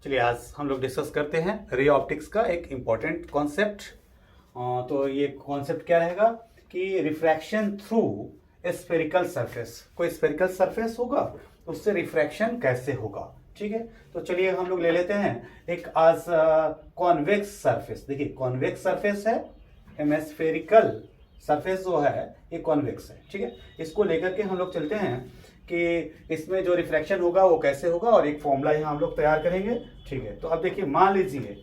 चलिए आज हम लोग डिस्कस करते हैं रे ऑप्टिक्स का एक इम्पॉर्टेंट कॉन्सेप्ट। तो ये कॉन्सेप्ट क्या रहेगा कि रिफ्रैक्शन थ्रू स्फेरिकल सरफेस, कोई स्फेरिकल सरफेस होगा उससे रिफ्रैक्शन कैसे होगा। ठीक है, तो चलिए हम लोग ले लेते हैं एक आज कॉन्वेक्स सरफेस। देखिए कॉन्वेक्स सरफेस है, हेमिस्फेरिकल सरफेस जो है ये कॉन्वेक्स है। ठीक है, इसको लेकर के हम लोग चलते हैं कि इसमें जो रिफ्रैक्शन होगा वो कैसे होगा और एक फॉर्मूला यहाँ हम लोग तैयार करेंगे। ठीक है, तो अब देखिए मान लीजिए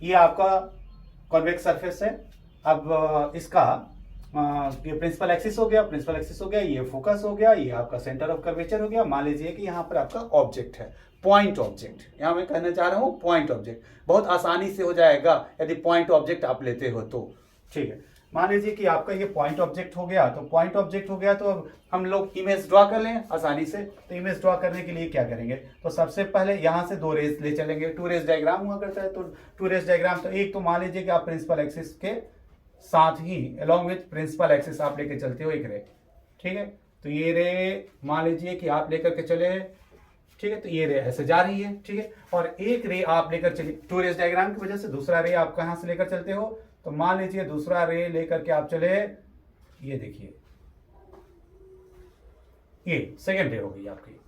ये आपका कॉन्वेक्स सरफेस है। अब इसका ये प्रिंसिपल एक्सिस हो गया, प्रिंसिपल एक्सिस हो गया, ये फोकस हो गया, ये आपका सेंटर ऑफ कर्वेचर हो गया। मान लीजिए कि यहाँ पर आपका ऑब्जेक्ट है, पॉइंट ऑब्जेक्ट। यहाँ मैं कहना चाह रहा हूँ पॉइंट ऑब्जेक्ट, बहुत आसानी से हो जाएगा यदि पॉइंट ऑब्जेक्ट आप लेते हो तो। ठीक है, मान लीजिए कि आपका ये पॉइंट ऑब्जेक्ट हो गया, तो पॉइंट ऑब्जेक्ट हो गया तो अब हम लोग इमेज ड्रॉ कर लें आसानी से। तो इमेज ड्रॉ करने के लिए क्या करेंगे, तो सबसे पहले यहाँ से दो रेज ले चलेंगे। टू रेज डायग्राम हुआ करता है, तो टू रेज डायग्राम तो एक तो मान लीजिए कि आप प्रिंसिपल एक्सिस के साथ ही अलॉन्ग विथ प्रिंसिपल एक्सिस आप लेके चलते हो एक रे। ठीक है, तो ये रे मान लीजिए कि आप लेकर के चले। ठीक है, तो ये रे ऐसे जा रही है। ठीक है, और एक रे आप लेकर चलिए, टू रेज डायग्राम की वजह से दूसरा रे आप कहां से लेकर चलते हो, तो मान लीजिए दूसरा रे लेकर के आप चले, ये देखिए ये सेकेंड रे हो गई आपकी,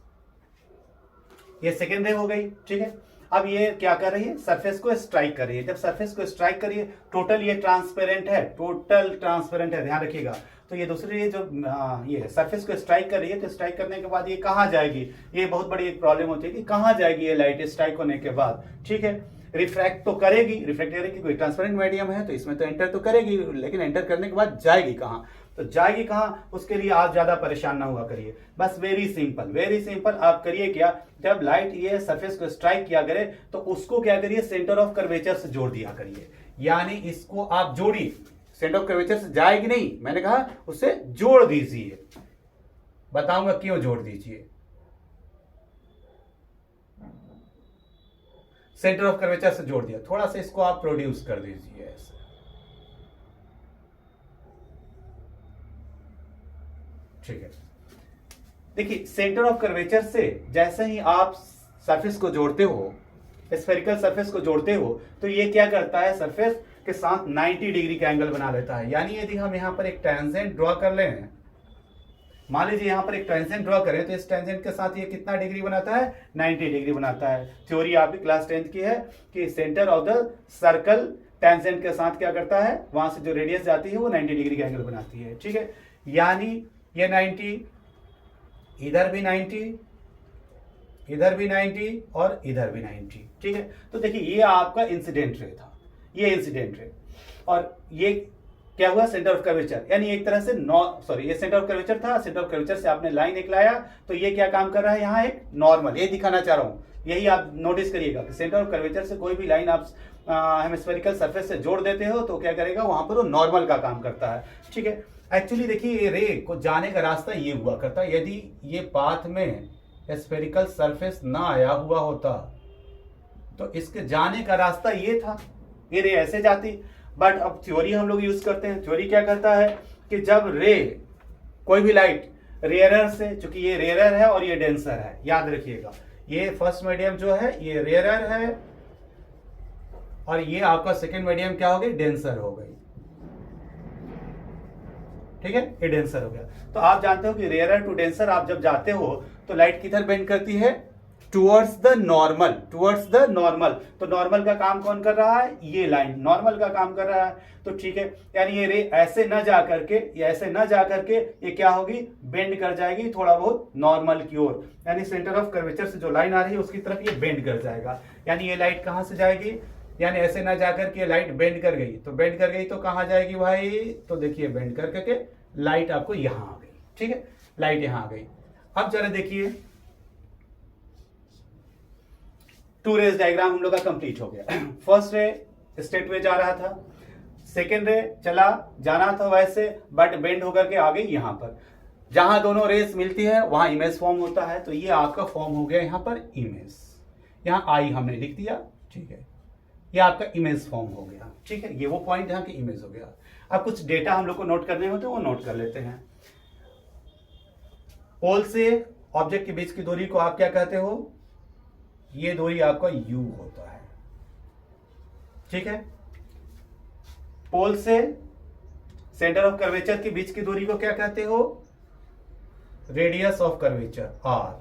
ये सेकेंड रे हो गई। ठीक है, अब ये क्या कर रही है, सरफेस को स्ट्राइक कर रही है। जब सरफेस को स्ट्राइक करिए, टोटल ये ट्रांसपेरेंट है, टोटल ट्रांसपेरेंट है, ध्यान रखिएगा। तो ये दूसरी ये जो ये सरफेस को स्ट्राइक कर रही है, तो स्ट्राइक करने के बाद ये कहाँ जाएगी, ये बहुत बड़ी एक प्रॉब्लम होती है कि कहाँ जाएगी ये लाइट स्ट्राइक होने के बाद। ठीक है, रिफ्रैक्ट तो करेगी, रिफ्रैक्ट करेगी, कोई ट्रांसपेरेंट मीडियम है तो इसमें तो एंटर तो करेगी, लेकिन एंटर करने के बाद जाएगी कहाँ, तो जाएगी कहाँ, उसके लिए आप ज्यादा परेशान ना हुआ करिए। बस वेरी सिंपल आप करिए क्या, जब लाइट ये सरफेस को स्ट्राइक किया करे तो उसको क्या करिए, सेंटर ऑफ कर्वेचर से जोड़ दिया करिए। यानी इसको आप जोड़िए, सेंटर ऑफ कर्वेचर से जाएगी नहीं, मैंने कहा उससे जोड़ दीजिए। बताऊंगा क्यों जोड़ दीजिए। सेंटर ऑफ कर्वेचर से जोड़ दिया, थोड़ा सा इसको आप प्रोड्यूस कर दीजिए ऐसे। ठीक है, देखिए सेंटर ऑफ कर्वेचर से जैसे ही आप सरफेस को जोड़ते हो, स्फेरिकल सरफेस को जोड़ते हो, तो ये क्या करता है, सरफेस के साथ 90 डिग्री का एंगल बना लेता है। यानी यदि हम यहां पर एक टेंजेंट ड्रॉ कर लें, मान लीजिए यहां पर एक टेंजेंट ड्रॉ करें, तो इस टेंजेंट के साथ ये कितना डिग्री बनाता है, 90 डिग्री बनाता है। थ्योरी आपकी क्लास 10th की है कि centre of the circle tangent के साथ क्या करता है, वहां से जो रेडियस जाती है वो 90 डिग्री का एंगल बनाती है। ठीक है, यानी ये 90, इधर भी 90, इधर भी 90 और इधर भी 90। ठीक है, तो देखिए ये आपका इंसिडेंट रे था, ये इंसिडेंट रे, और ये क्या हुआ, सेंटर ऑफ कर्वेचर। यानी एक तरह से ये सेंटर ऑफ कर्वेचर था, सेंटर ऑफ कर्वेचर से आपने लाइन एक लाया, तो ये क्या काम कर रहा है, यहाँ एक नॉर्मल, ये दिखाना चाह रहा हूं, यही आप नोटिस करिएगा कि सेंटर ऑफ कर्वेचर से कोई भी लाइन आप हेमिस्फेरिकल सरफेस से जोड़ देते हो तो क्या करेगा, वहां पर वो नॉर्मल का काम करता है। ठीक है, एक्चुअली देखिए ये रे को जाने का रास्ता ये हुआ करता, यदि ये पाथ में स्फेरिकल सरफेस ना आया हुआ होता तो इसके जाने का रास्ता ये था, ये रे ऐसे जाती। बट अब थ्योरी हम लोग यूज करते हैं, थ्योरी क्या करता है कि जब रे, कोई भी लाइट रेयरर से, चूंकि ये रेयरर है और ये डेंसर है, याद रखिएगा, ये फर्स्ट मीडियम जो है ये रेयरर है और ये आपका सेकेंड मीडियम क्या हो गई, डेंसर हो गई। ठीक है, ये डेंसर हो गया। तो आप जानते हो कि रेयरर टू डेंसर आप जब जाते हो तो लाइट किधर बेंड करती है, towards the normal, towards the normal. तो नॉर्मल का काम कौन कर रहा है, ये लाइन नॉर्मल का काम कर रहा है। तो ठीक है, यानी ये रे ऐसे न जा करके, ये ऐसे न जा करके ये क्या होगी, बेंड कर जाएगी थोड़ा बहुत नॉर्मल की ओर, यानी सेंटर ऑफ कर्वेचर से जो लाइन आ रही है उसकी तरफ ये बेंड कर जाएगा। यानी ये लाइट कहां से जाएगी, यानी ऐसे ना जाकर के लाइट बेंड कर गई, तो बेंड कर गई तो कहां जाएगी भाई, तो देखिए बेंड कर करके लाइट आपको यहां आ गई। ठीक है, लाइट यहां आ गई। अब जरा देखिए टू रेज डायग्राम हम लोग का कंप्लीट हो गया। फर्स्ट रे स्ट्रेट वे जा रहा था, सेकेंड रे चला जाना था वैसे, बट बेंड होकर के आ गई यहां पर। जहां दोनों रेस मिलती है वहां इमेज फॉर्म होता है, तो ये आपका फॉर्म हो गया यहां पर इमेज, यहां आई हमने लिख दिया। ठीक है, ये आपका इमेज फॉर्म हो गया। ठीक है, ये वो पॉइंट जहां की इमेज हो गया। अब कुछ डेटा हम लोग को नोट करने होते हैं, वो नोट कर लेते हैं। पोल से ऑब्जेक्ट के बीच की दूरी को आप क्या कहते हो, ये दूरी आपका u होता है। ठीक है, पोल से सेंटर ऑफ कर्वेचर के बीच की दूरी को क्या कहते हो? Radius of curvature r।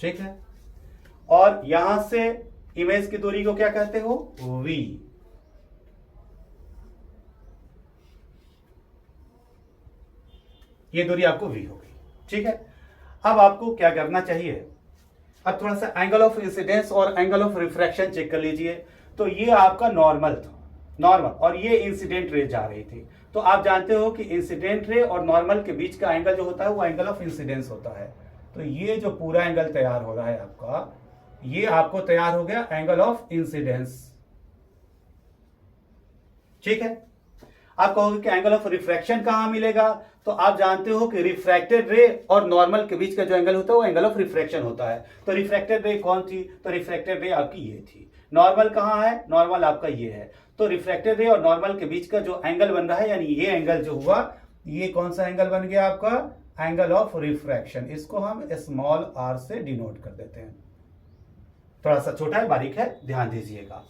ठीक है, और यहां से इमेज की दूरी को क्या कहते हो? v। ये दूरी आपको v हो गई। ठीक है, अब आपको क्या करना चाहिए? अब थोड़ा सा एंगल ऑफ इंसिडेंस और एंगल ऑफ रिफ्रैक्शन चेक कर लीजिए। तो ये आपका नॉर्मल था, नॉर्मल, और ये इंसिडेंट रे जा रही थी। तो आप जानते हो कि इंसिडेंट रे और नॉर्मल के बीच का एंगल जो होता है वो एंगल ऑफ इंसिडेंस होता है। तो ये जो पूरा एंगल तैयार हो रहा है आपका, ये आपको तैयार हो गया एंगल ऑफ इंसिडेंस। ठीक है, आप कहोगे कि एंगल ऑफ रिफ्रैक्शन कहां मिलेगा? तो आप जानते हो कि रिफ्रैक्टेड रे और नॉर्मल के बीच का जो एंगल होता है वो एंगल ऑफ रिफ्रैक्शन होता है। तो रिफ्रैक्टेड रे कौन थी? तो रिफ्रैक्टेड रे आपकी ये थी। नॉर्मल कहां है? नॉर्मल आपका ये है। तो रिफ्रैक्टेड रे और नॉर्मल के बीच का जो एंगल बन रहा है, यानी ये एंगल जो हुआ, ये कौन सा एंगल बन गया आपका? Angle of refraction. इसको हम स्मॉल r से डिनोट कर देते हैं। थोड़ा सा छोटा है, बारीक है, ध्यान दीजिएगा।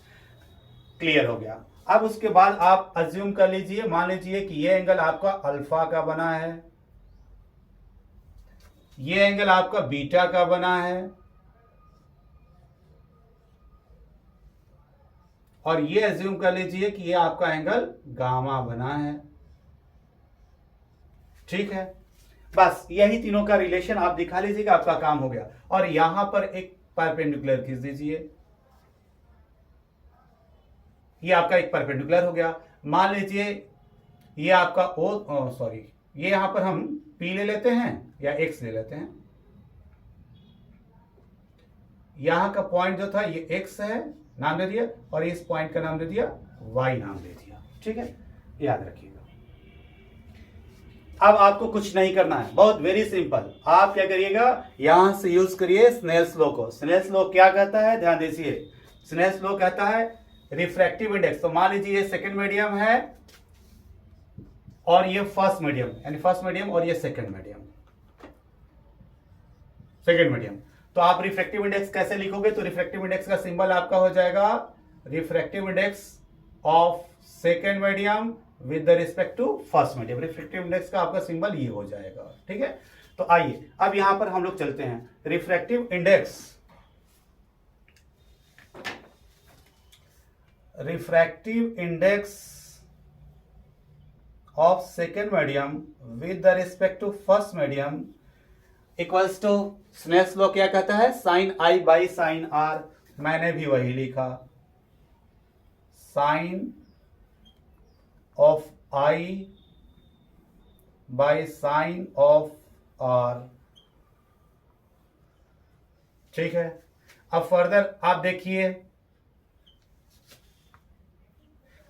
क्लियर हो गया। अब उसके बाद आप अज्यूम कर लीजिए, मान लीजिए कि ये एंगल आपका अल्फा का बना है, ये एंगल आपका बीटा का बना है, और ये अज्यूम कर लीजिए कि ये आपका एंगल गामा बना है। ठीक है, बस यही तीनों का रिलेशन आप दिखा लीजिएगा, आपका काम हो गया। और यहां पर एक परपेंडिकुलर खींच दीजिए, ये आपका एक परपेंडिकुलर हो गया। मान लीजिए ये आपका ये यहां पर हम P ले लेते हैं या X ले लेते हैं। यहां का पॉइंट जो था ये X है, नाम दे दिया, और इस पॉइंट का नाम दे दिया Y, नाम दे दिया। ठीक है, याद रखिएगा। अब आपको कुछ नहीं करना है, बहुत वेरी सिंपल। आप क्या करिएगा, यहां से यूज करिए स्नेल्स लॉ को। स्नेल्स लॉ क्या कहता है? ध्यान दीजिए, स्नेल्स लॉ कहता है रिफ्रैक्टिव इंडेक्स। तो मान लीजिए ये सेकंड मीडियम है और ये फर्स्ट मीडियम, यानी फर्स्ट मीडियम, और ये सेकंड मीडियम, सेकंड मीडियम। तो आप रिफ्रैक्टिव इंडेक्स कैसे लिखोगे? तो रिफ्रैक्टिव इंडेक्स का सिंबल आपका हो जाएगा refractive index of second medium with the respect to first medium. Refractive index का आपका सिंबल ये हो जाएगा। ठीक है, तो आइए अब यहां पर हम लोग चलते हैं। Refractive index, refractive index of second medium with the respect to first medium equals to, Snell's law क्या कहता है? Sine i by sine r. मैंने भी वही लिखा, sine of i by sine of r. ठीक है, अब फर्दर आप देखिए,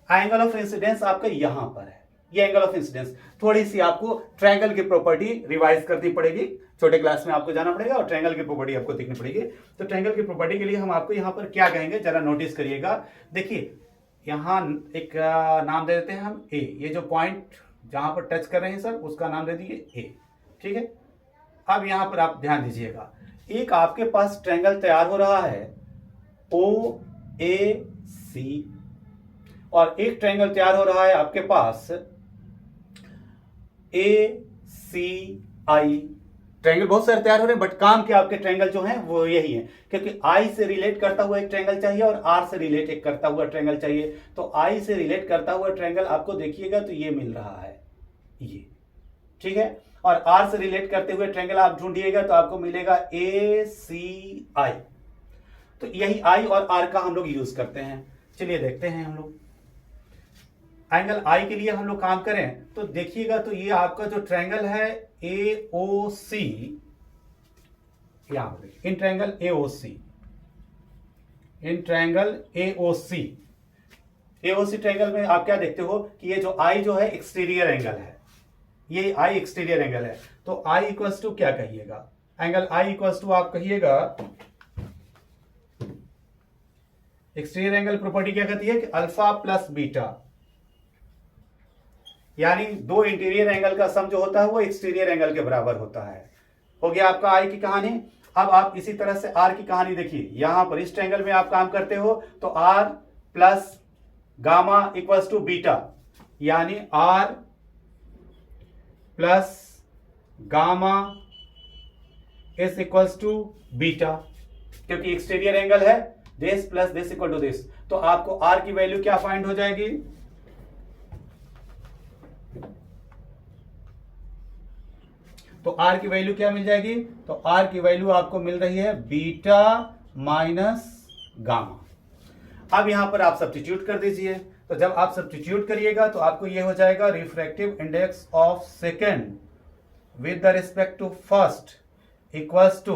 एंगल ऑफ इंसिडेंस आपका यहां पर है, ये एंगल ऑफ इंसिडेंस। थोड़ी सी आपको ट्रायंगल की प्रॉपर्टी रिवाइज करनी पड़ेगी, छोटे क्लास में आपको जाना पड़ेगा और ट्रायंगल की प्रॉपर्टी आपको देखनी पड़ेगी। तो ट्रायंगल की प्रॉपर्टी के लिए हम आपको यहां पर क्या कहेंगे, जरा नोटिस करिएगा। देखिए यहां एक नाम दे देते हैं हम ए, ये जो पॉइंट जहां पर टच कर रहे हैं सर, उसका नाम दे दिए ए। ठीक है, अब यहां पर आप ध्यान दीजिएगा, एक आपके पास ट्रायंगल तैयार हो रहा है ओ ए सी, और एक ट्रायंगल तैयार हो रहा है आपके पास ए सी आई। ट्रायंगल बहुत सारे तैयार हो रहे हैं, बट काम के आपके ट्रायंगल जो हैं वो यही है, क्योंकि आई से रिलेट करता हुआ एक ट्रायंगल चाहिए और आर से रिलेट एक करता हुआ ट्रायंगल चाहिए। तो आई से रिलेट करता हुआ ट्रायंगल आपको देखिएगा तो ये मिल रहा है, ये। ठीक है, और आर से रिलेट करते हुए ट्रायंगल आप ढूंढिएगा तो आपको मिलेगा ए सी आई। तो यही आई और आर का हम लोग यूज करते हैं। चलिए देखते हैं हम लोग एंगल आई के लिए हम लोग काम करें तो देखिएगा, तो ये आपका जो ट्रायंगल है ए ओ सी, यहां पर देखिए in triangle A O C, in triangle A O C, A O C triangle में आप क्या देखते हो कि ये जो आई जो है एक्सटीरियर एंगल है, ये आई एक्सटीरियर एंगल है। तो आई इक्वल्स टू क्या कहिएगा, एंगल आई इक्वल्स टू आप कहिएगा, एक्सटीरियर एंगल प्रॉपर्टी क्या कहती है कि अल्फा प्लस बीटा, यानी दो इंटीरियर एंगल का सम जो होता है वो एक्सटीरियर एंगल के बराबर होता है। हो गया आपका आई की कहानी। अब आप इसी तरह से आर की कहानी देखिए, यहां पर इस ट्रायंगल में आप काम करते हो तो r plus gamma equals to beta, यानी r plus gamma is equals to beta, क्योंकि एक्सटीरियर एंगल है this plus this equal to this, तो आपको आर की वैल्यू क्या फाइंड हो जाएगी, तो आर की वैल्यू क्या मिल जाएगी, तो आर की वैल्यू आपको मिल रही है बीटा माइनस गामा। अब यहां पर आप सब्स्टिट्यूट कर दीजिए, तो जब आप सब्स्टिट्यूट करिएगा तो आपको यह हो जाएगा refractive index of second with the respect to first equals to,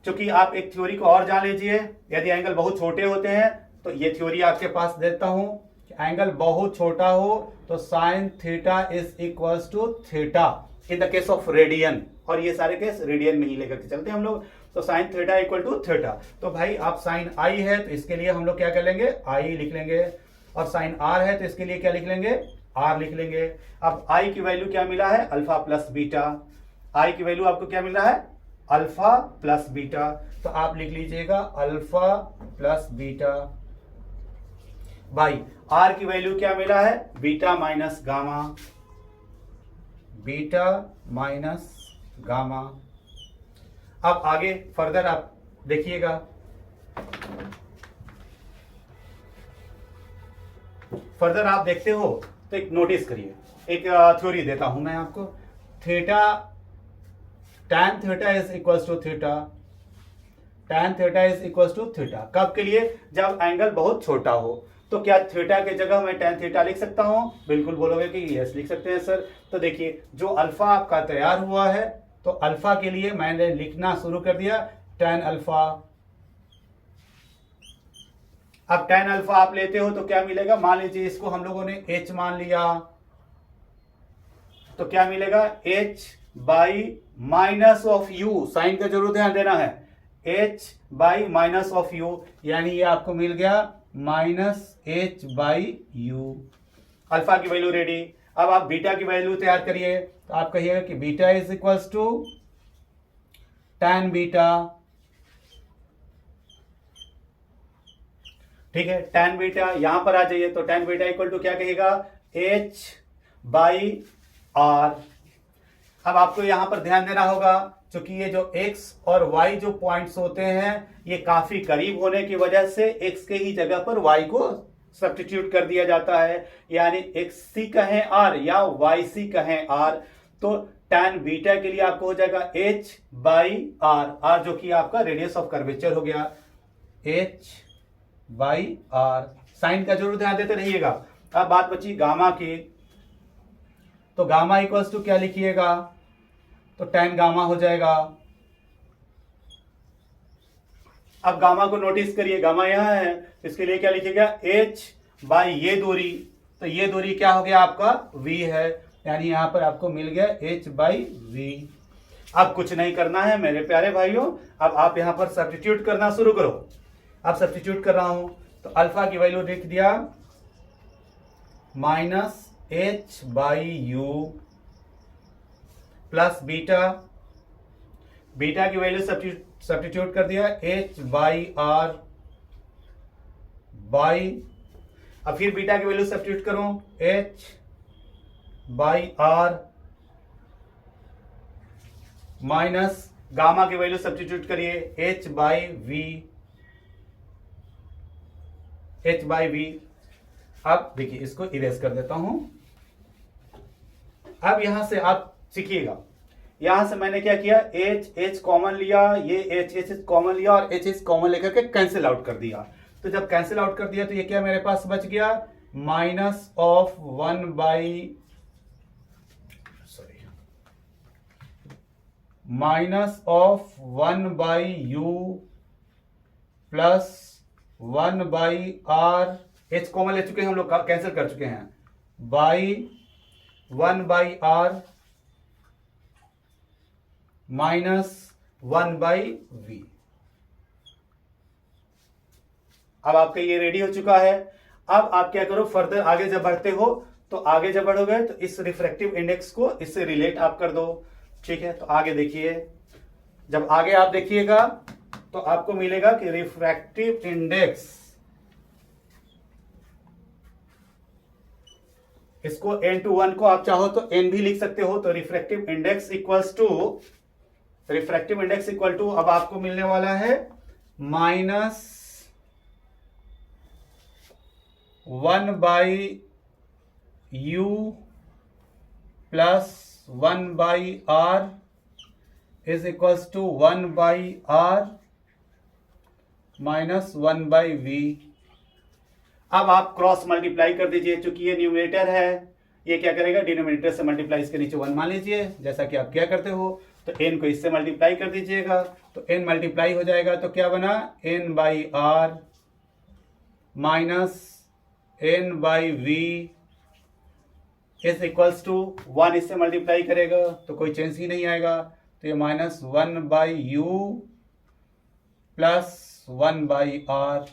क्योंकि आप एक थ्योरी को और जान लीजिए, यदि एंगल बहुत छोटे होते हैं तो ये थ्योरी आपके पास देता हूं कि एंगल बहुत छोटा हो तो sine theta is equals to theta in the case of radian, और ये सारे केस रेडियन में ही लेकर के चलते हैं हम लोग, तो sine theta equal to theta. तो भाई आप साइन आई है तो इसके लिए हम लोग क्या कर लेंगे, आई लिख लेंगे, और साइन आर है तो इसके लिए क्या लिख लेंगे, आर लिख लेंगे। अब आई की वैल्यू क्या मिला है, अल्फा प्लस बीटा, आई की वैल्यू आपको क्या मिल रहा है, अल्फा प्लस बीटा, तो आप लिख लीजिएगा alpha plus beta by r की वैल्यू क्या मिला है, beta minus gamma, beta minus gamma. अब आगे फर्दर आप देखिएगा, फर्दर आप देखते हो तो एक नोटिस करिए, एक थ्योरी देता हूं मैं आपको, theta tan theta is equals to theta, tan theta is equals to theta कब के लिए, जब एंगल बहुत छोटा हो। तो क्या थीटा के जगह मैं tan थीटा लिख सकता हूं, बिल्कुल बोलोगे कि यस लिख सकते हैं सर। तो देखिए जो अल्फा आपका तैयार हुआ है, तो अल्फा के लिए मैंने लिखना शुरू कर दिया tan अल्फा। अब tan अल्फा आप लेते हो तो क्या मिलेगा, मान लीजिए इसको हम लोगों ने h मान लिया, तो क्या मिलेगा, h by minus of u, sine का जरूर ध्यान देना है, h by minus of u, यानी ये आपको मिल गया minus h by u. Alpha की वैल्यू रेडी। अब आप बीटा की वैल्यू तैयार करिए, तो आप कहिएगा कि beta is equals to tan beta, ठीक है, tan बीटा यहां पर आ जाइए, तो tan बीटा इक्वल टू क्या कहेगा, h बाई आर। अब आपको यहां पर ध्यान देना होगा, क्योंकि ये जो x और y जो पॉइंट्स होते हैं ये काफी करीब होने की वजह से x के ही जगह पर y को सब्स्टिट्यूट कर दिया जाता है, यानी xc कहें r या yc कहें r, तो tan बीटा के लिए आपको हो जाएगा h बाई r, r जो कि आपका रेडियस ऑफ कर्वेचर हो गया, h बाई r। साइन का जरूर ध्यान देते रहिएगा। अब बात बची गामा की, तो गामा इक्वल्स टू क्या लिखिएगा, तो tan गामा हो जाएगा। अब गामा को नोटिस करिए, गामा यहां है, इसके लिए क्या लिखिएगा, h बाई ये दूरी, तो ये दूरी क्या हो गया आपका v है, यानी यहां पर आपको मिल गया h बाई v। अब कुछ नहीं करना है मेरे प्यारे भाइयों, अब आप यहां पर सब्स्टिट्यूट करना शुरू करो। अब सब्स्टिट्यूट कर रहा हूं, तो अल्फा की वैल्यू लिख दिया minus h by u plus beta, beta की वैल्यू सब्स्टिट्यूट कर दिया h बाई आर बाई, अब फिर बीटा की वैल्यू सब्स्टिट्यूट करो h by r minus gamma की वैल्यू सब्स्टिट्यूट करिए h by v, h by v. अब देखिए इसको इरेज कर देता हूं। अब यहां से आप सीखिएगा, यहां से मैंने क्या किया, h कॉमन लिया, ये h कॉमन लिया और h कॉमन लेकर के कैंसिल आउट कर दिया। तो जब कैंसिल आउट कर दिया तो ये क्या मेरे पास बच गया, minus of 1 by, sorry, minus of 1 by u plus 1 by r, h common ले चुके हैं हम लोग, कैंसिल कर चुके हैं, by 1 by r minus 1 by v. अब आपका ये रेडी हो चुका है। अब आप क्या करो, फर्दर आगे जब बढ़ते हो तो आगे जब बढ़ोगे तो इस रिफ्रैक्टिव इंडेक्स को इससे रिलेट आप कर दो, ठीक है। तो आगे देखिए, जब आगे आप देखिएगा तो आपको मिलेगा कि रिफ्रैक्टिव इंडेक्स, इसको n/1 को आप चाहो तो n भी लिख सकते हो, तो रिफ्रैक्टिव इंडेक्स इक्वल टू अब आपको मिलने वाला है -1/u + 1/r is equals to 1/r - 1/v। अब आप क्रॉस मल्टीप्लाई कर दीजिए, चूंकि ये न्यूमरेटर है, ये क्या करेगा, डिनोमिनेटर से मल्टीप्लाई, इसके नीचे 1 मान लीजिए, जैसा कि आप क्या करते हो। तो n को इससे मल्टीप्लाई कर दीजिएगा, तो n मल्टीप्लाई हो जाएगा, तो क्या बना, n/r - n/v is equals to 1 इससे मल्टीप्लाई करेगा तो कोई चेंज ही नहीं आएगा, तो ये -1/u + 1/r।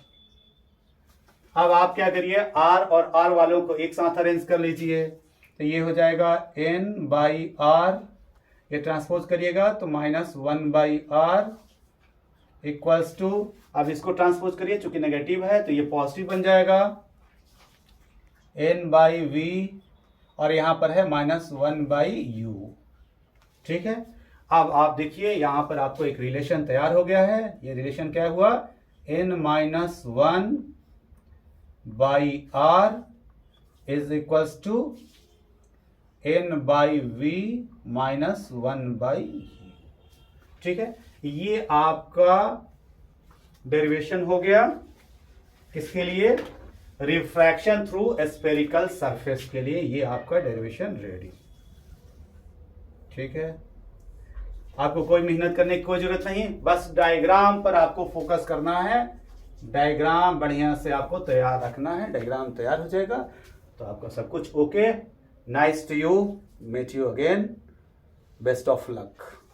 अब आप क्या करिए, r और r वालों को एक साथ अरेंज कर लीजिए, तो ये हो जाएगा n/r, ये ट्रांसपोज करिएगा तो -1/r इक्वल्स टू, अब इसको ट्रांसपोज करिए, चूंकि नेगेटिव है तो ये पॉजिटिव बन जाएगा, n/v, और यहां पर है -1/u। ठीक है, अब आप देखिए यहां पर आपको एक रिलेशन तैयार हो गया है। ये रिलेशन क्या हुआ, n-1/r is equals to n/v - 1/u। ठीक है, ये आपका डेरिवेशन हो गया, किसके लिए, रिफ्रैक्शन थ्रू स्फेरिकल सरफेस के लिए, ये आपका डेरिवेशन रेडी। ठीक है, आपको कोई मेहनत करने की कोई जरूरत नहीं, बस डायग्राम पर आपको फोकस करना है, डायग्राम बढ़िया से आपको तैयार रखना है। डायग्राम तैयार हो जाएगा तो आपका सब कुछ okay. Nice to you, meet you again, best of luck.